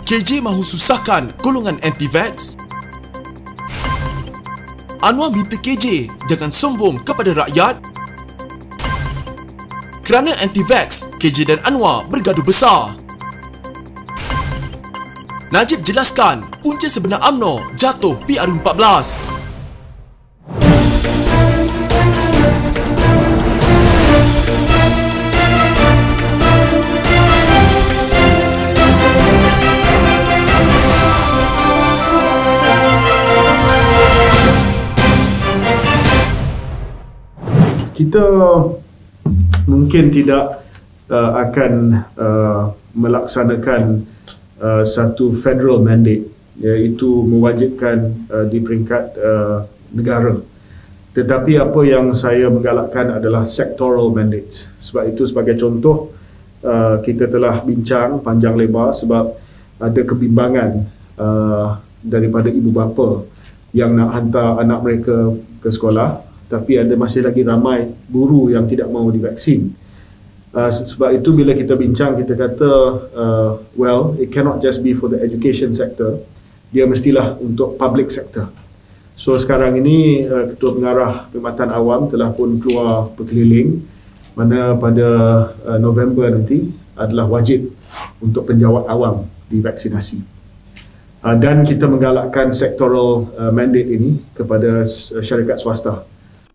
KJ mahu susahkan golongan anti-vax. Anwar minta KJ jangan sombong kepada rakyat. Kerana anti-vax, KJ dan Anwar bergaduh besar. Najib jelaskan punca sebenar UMNO jatuh PRU14. Kita mungkin tidak akan melaksanakan satu federal mandate, iaitu mewajibkan di peringkat negara. Tetapi apa yang saya menggalakkan adalah sectoral mandates. Sebab itu sebagai contoh, kita telah bincang panjang lebar sebab ada kebimbangan daripada ibu bapa yang nak hantar anak mereka ke sekolah, tapi ada masih lagi ramai guru yang tidak mahu divaksin. Sebab itu bila kita bincang, kita kata well, it cannot just be for the education sector, dia mestilah untuk public sector. So sekarang ini Ketua Pengarah Perkhidmatan Awam telah pun keluar berkeliling, mana pada November nanti adalah wajib untuk penjawat awam divaksinasi. Dan kita menggalakkan sectoral mandate ini kepada syarikat swasta.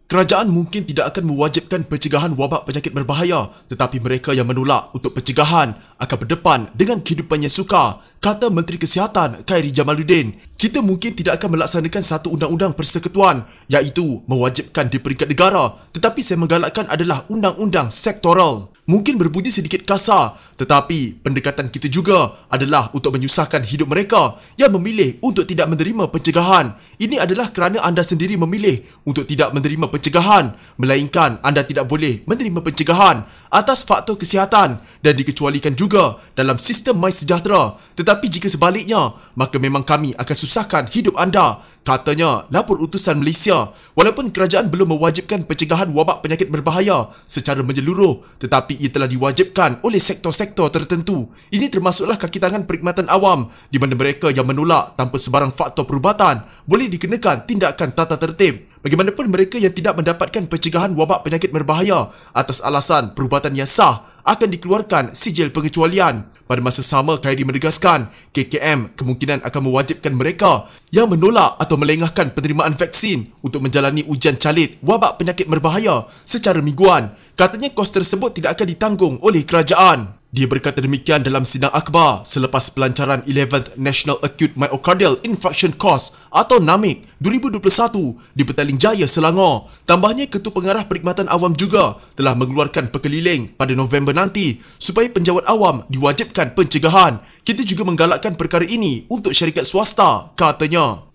Kerajaan mungkin tidak akan mewajibkan pencegahan wabak penyakit berbahaya, tetapi mereka yang menolak untuk pencegahan akan berdepan dengan kehidupan yang sukar, kata Menteri Kesihatan Khairy Jamaluddin. Kita mungkin tidak akan melaksanakan satu undang-undang persekutuan, iaitu mewajibkan di peringkat negara, tetapi saya menggalakkan adalah undang-undang sektoral. Mungkin berbunyi sedikit kasar, tetapi pendekatan kita juga adalah untuk menyusahkan hidup mereka yang memilih untuk tidak menerima pencegahan. Ini adalah kerana anda sendiri memilih untuk tidak menerima pencegahan, melainkan anda tidak boleh menerima pencegahan atas faktor kesihatan dan dikecualikan juga dalam sistem MySejahtera. Tetapi jika sebaliknya, maka memang kami akan susahkan hidup anda, katanya lapor utusan Malaysia. Walaupun kerajaan belum mewajibkan pencegahan wabak penyakit berbahaya secara menyeluruh, tetapi ia telah diwajibkan oleh sektor-sektor tertentu. Ini termasuklah kaki tangan perkhidmatan awam, di mana mereka yang menolak tanpa sebarang faktor perubatan boleh dikenakan tindakan tata tertib. Bagaimanapun mereka yang tidak mendapatkan pencegahan wabak penyakit berbahaya atas alasan perubatan yang sah akan dikeluarkan sijil pengecualian. Pada masa sama, Khairy menegaskan KKM kemungkinan akan mewajibkan mereka yang menolak atau melengahkan penerimaan vaksin untuk menjalani ujian calit wabak penyakit berbahaya secara mingguan. Katanya kos tersebut tidak akan ditanggung oleh kerajaan. Dia berkata demikian dalam sidang akhbar selepas pelancaran 11th National Acute Myocardial Infarction Course atau NAMIC 2021 di Petaling Jaya, Selangor. Tambahnya, Ketua Pengarah Perkhidmatan Awam juga telah mengeluarkan perkeliling pada November nanti supaya penjawat awam diwajibkan pencegahan. Kita juga menggalakkan perkara ini untuk syarikat swasta, katanya.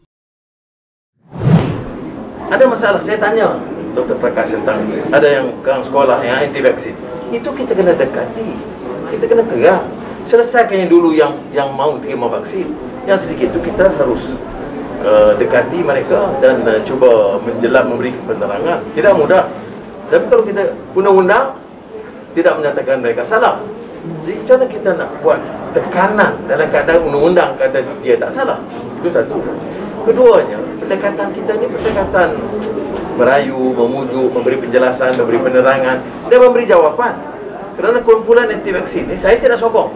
Ada masalah, saya tanya Dr. Prakash tentang ada yang orang sekolah yang anti-vaksin. Itu kita kena dekati. Kita kena terang. Selesaikan yang dulu yang mahu terima vaksin. Yang sedikit itu kita harus dekati mereka dan cuba memberi penerangan. Tidak mudah. Tapi kalau kita undang-undang tidak menyatakan mereka salah. Jadi macam mana kita nak buat tekanan dalam keadaan undang-undang kata dia tak salah? Itu satu. Keduanya, pendekatan kita ni pendekatan merayu, memujuk, memberi penjelasan, memberi penerangan dan memberi jawapan. Kerana kumpulan anti-vaksin ni saya tidak sokong,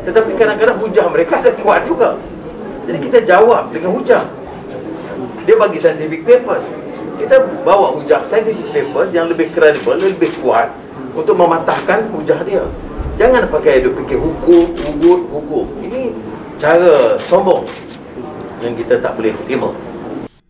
tetapi kadang-kadang hujah mereka ada kuat juga. Jadi kita jawab dengan hujah. Dia bagi scientific papers, kita bawa hujah scientific papers yang lebih kredibel, lebih kuat untuk mematahkan hujah dia. Jangan pakai dia fikir hukum. Ini cara sombong yang kita tak boleh terima.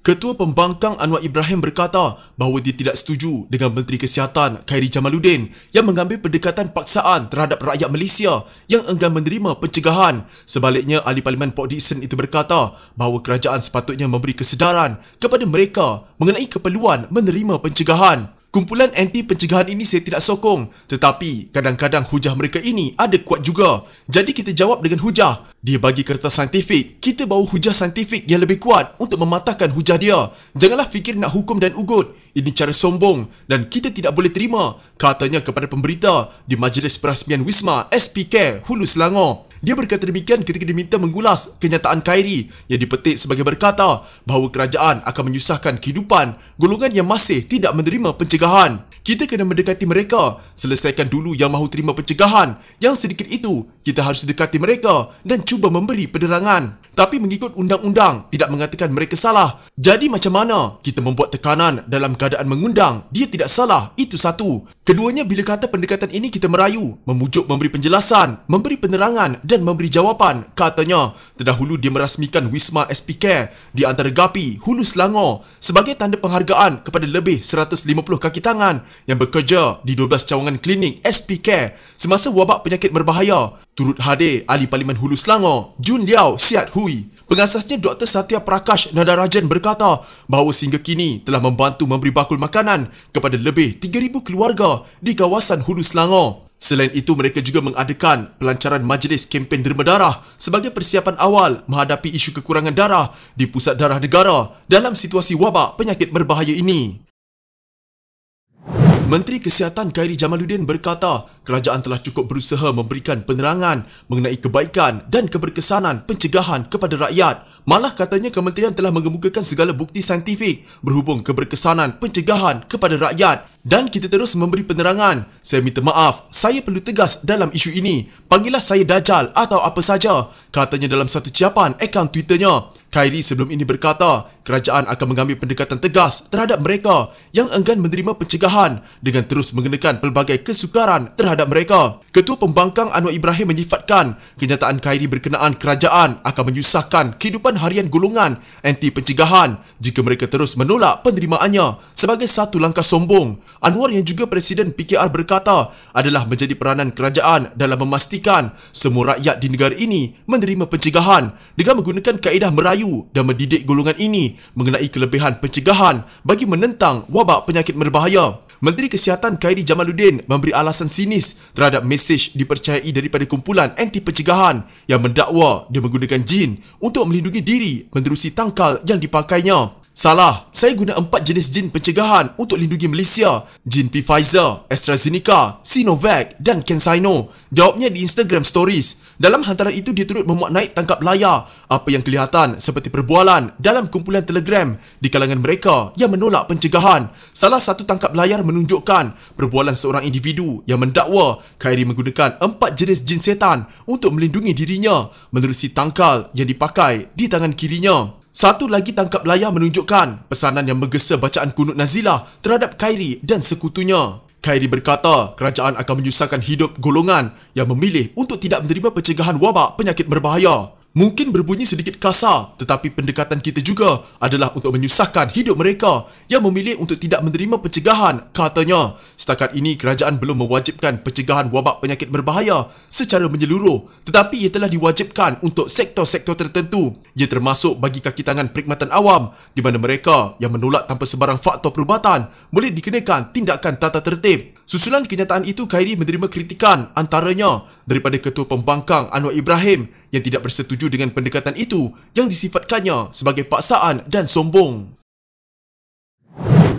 Ketua Pembangkang Anwar Ibrahim berkata bahawa dia tidak setuju dengan Menteri Kesihatan Khairy Jamaluddin yang mengambil pendekatan paksaan terhadap rakyat Malaysia yang enggan menerima pencegahan. Sebaliknya, Ahli Parlimen Port Dickson itu berkata bahawa kerajaan sepatutnya memberi kesedaran kepada mereka mengenai keperluan menerima pencegahan. Kumpulan anti pencegahan ini saya tidak sokong, tetapi kadang-kadang hujah mereka ini ada kuat juga. Jadi kita jawab dengan hujah. Dia bagi kertas saintifik, kita bawa hujah saintifik yang lebih kuat untuk mematahkan hujah dia. Janganlah fikir nak hukum dan ugut. Ini cara sombong dan kita tidak boleh terima, katanya kepada pemberita di Majlis Perasmian Wisma SPK Hulu Selangor. Dia berkata demikian ketika diminta mengulas kenyataan Khairi yang dipetik sebagai berkata bahawa kerajaan akan menyusahkan kehidupan golongan yang masih tidak menerima pencegahan. Kita kena mendekati mereka, selesaikan dulu yang mahu terima pencegahan. Yang sedikit itu, kita harus dekati mereka dan cuba memberi penerangan. Tapi mengikut undang-undang, tidak mengatakan mereka salah. Jadi macam mana kita membuat tekanan dalam keadaan mengundang dia tidak salah? Itu satu. Keduanya, bila kata pendekatan ini kita merayu, memujuk memberi penjelasan, memberi penerangan dan memberi jawapan. Katanya, terdahulu dia merasmikan Wisma SP Care di antara Gapi, Hulu Selangor sebagai tanda penghargaan kepada lebih 150 kaki tangan yang bekerja di 12 cawangan klinik SP Care semasa wabak penyakit berbahaya. Turut hadir Ahli Parlimen Hulu Selangor, Jun Liao Siat Hui. Pengasasnya Dr. Satya Prakash Nadarajan berkata bahawa sehingga kini telah membantu memberi bakul makanan kepada lebih 3,000 keluarga di kawasan Hulu Selangor. Selain itu, mereka juga mengadakan pelancaran majlis kempen derma darah sebagai persiapan awal menghadapi isu kekurangan darah di Pusat Darah Negara dalam situasi wabak penyakit berbahaya ini. Menteri Kesihatan Khairi Jamaluddin berkata kerajaan telah cukup berusaha memberikan penerangan mengenai kebaikan dan keberkesanan pencegahan kepada rakyat. Malah katanya kementerian telah mengemukakan segala bukti saintifik berhubung keberkesanan pencegahan kepada rakyat. Dan kita terus memberi penerangan. Saya minta maaf, saya perlu tegas dalam isu ini. Panggillah saya Dajjal atau apa saja, katanya dalam satu ciapan akaun Twitternya. Khairi sebelum ini berkata kerajaan akan mengambil pendekatan tegas terhadap mereka yang enggan menerima pencegahan dengan terus mengenakan pelbagai kesukaran terhadap mereka. Ketua Pembangkang Anwar Ibrahim menyifatkan kenyataan Khairi berkenaan kerajaan akan menyusahkan kehidupan harian golongan anti pencegahan jika mereka terus menolak penerimaannya sebagai satu langkah sombong. Anwar yang juga Presiden PKR berkata adalah menjadi peranan kerajaan dalam memastikan semua rakyat di negara ini menerima pencegahan dengan menggunakan kaedah merayu dan mendidik golongan ini mengenai kelebihan pencegahan bagi menentang wabak penyakit berbahaya. Menteri Kesihatan Khairi Jamaluddin memberi alasan sinis terhadap mesej dipercayai daripada kumpulan anti pencegahan yang mendakwa dia menggunakan jin untuk melindungi diri menerusi tangkal yang dipakainya. Salah, saya guna 4 jenis jin pencegahan untuk lindungi Malaysia. Jin Pfizer, AstraZeneca, Sinovac dan CanSino. Jawabnya di Instagram Stories. Dalam hantaran itu dia turut memuat naik tangkap layar apa yang kelihatan seperti perbualan dalam kumpulan Telegram di kalangan mereka yang menolak pencegahan. Salah satu tangkap layar menunjukkan perbualan seorang individu yang mendakwa Khairi menggunakan 4 jenis jin setan untuk melindungi dirinya menerusi tangkal yang dipakai di tangan kirinya. Satu lagi tangkap layar menunjukkan pesanan yang menggesa bacaan kunut nazilah terhadap Khairi dan sekutunya. Khairi berkata kerajaan akan menyusahkan hidup golongan yang memilih untuk tidak menerima pencegahan wabak penyakit berbahaya. Mungkin berbunyi sedikit kasar, tetapi pendekatan kita juga adalah untuk menyusahkan hidup mereka yang memilih untuk tidak menerima pencegahan, katanya. Setakat ini, kerajaan belum mewajibkan pencegahan wabak penyakit berbahaya secara menyeluruh, tetapi ia telah diwajibkan untuk sektor-sektor tertentu. Ia termasuk bagi kaki tangan perkhidmatan awam, di mana mereka yang menolak tanpa sebarang faktor perubatan boleh dikenakan tindakan tata tertib. Susulan kenyataan itu, Khairi menerima kritikan antaranya daripada Ketua Pembangkang Anwar Ibrahim yang tidak bersetuju dengan pendekatan itu yang disifatkannya sebagai paksaan dan sombong.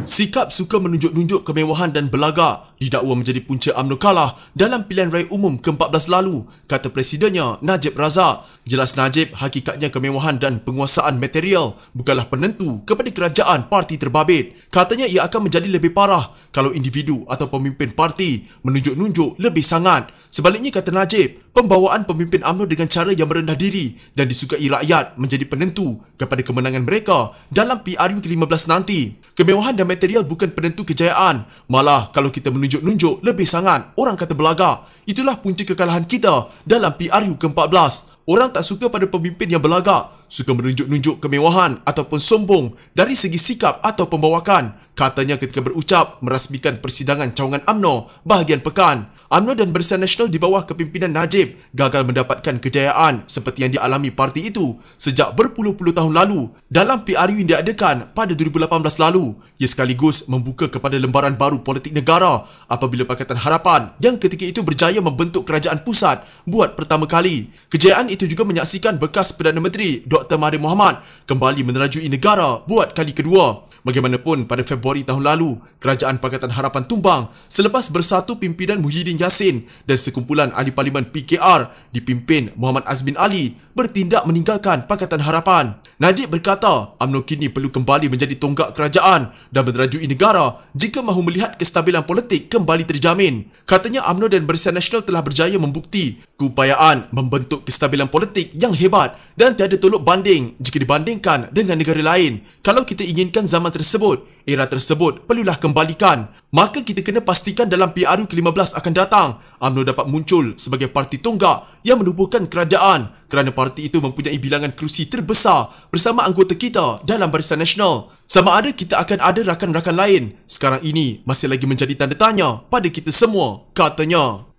Sikap suka menunjuk-nunjuk kemewahan dan belagak didakwa menjadi punca UMNO kalah dalam pilihan raya umum ke-14 lalu, kata Presidennya Najib Razak. Jelas Najib, hakikatnya kemewahan dan penguasaan material bukanlah penentu kepada kerajaan parti terbabit. Katanya ia akan menjadi lebih parah kalau individu atau pemimpin parti menunjuk-nunjuk lebih sangat. Sebaliknya, kata Najib, pembawaan pemimpin UMNO dengan cara yang merendah diri dan disukai rakyat menjadi penentu kepada kemenangan mereka dalam PRU ke-15 nanti. Kemewahan dan material bukan penentu kejayaan. Malah kalau kita menunjuk-nunjuk lebih sangat, orang kata belagak. Itulah punca kekalahan kita dalam PRU ke-14. Orang tak suka pada pemimpin yang belagak, suka menunjuk-nunjuk kemewahan ataupun sombong dari segi sikap atau pembawakan, katanya ketika berucap merasmikan persidangan cawangan UMNO bahagian pekan. UMNO dan Barisan Nasional di bawah kepimpinan Najib gagal mendapatkan kejayaan seperti yang dialami parti itu sejak berpuluh-puluh tahun lalu dalam PRU yang diadakan pada 2018 lalu. Ia sekaligus membuka kepada lembaran baru politik negara apabila Pakatan Harapan yang ketika itu berjaya membentuk kerajaan pusat buat pertama kali. Kejayaan itu juga menyaksikan bekas Perdana Menteri Dr. Mahathir Mohamad kembali menerajui negara buat kali kedua. Bagaimanapun, pada Februari tahun lalu, Kerajaan Pakatan Harapan tumbang selepas bersatu pimpinan Muhyiddin Yassin dan sekumpulan ahli parlimen PKR dipimpin Muhammad Azmin Ali bertindak meninggalkan Pakatan Harapan. Najib berkata UMNO kini perlu kembali menjadi tonggak kerajaan dan menerajui negara jika mahu melihat kestabilan politik kembali terjamin. Katanya UMNO dan Barisan Nasional telah berjaya membukti keupayaan membentuk kestabilan politik yang hebat dan tiada tolok banding jika dibandingkan dengan negara lain. Kalau kita inginkan zaman tersebut, era tersebut perlulah kembalikan. Maka kita kena pastikan dalam PRU ke-15 akan datang, UMNO dapat muncul sebagai parti tonggak yang menubuhkan kerajaan kerana parti itu mempunyai bilangan kerusi terbesar bersama anggota kita dalam Barisan Nasional. Sama ada kita akan ada rakan-rakan lain, sekarang ini masih lagi menjadi tanda tanya pada kita semua, katanya.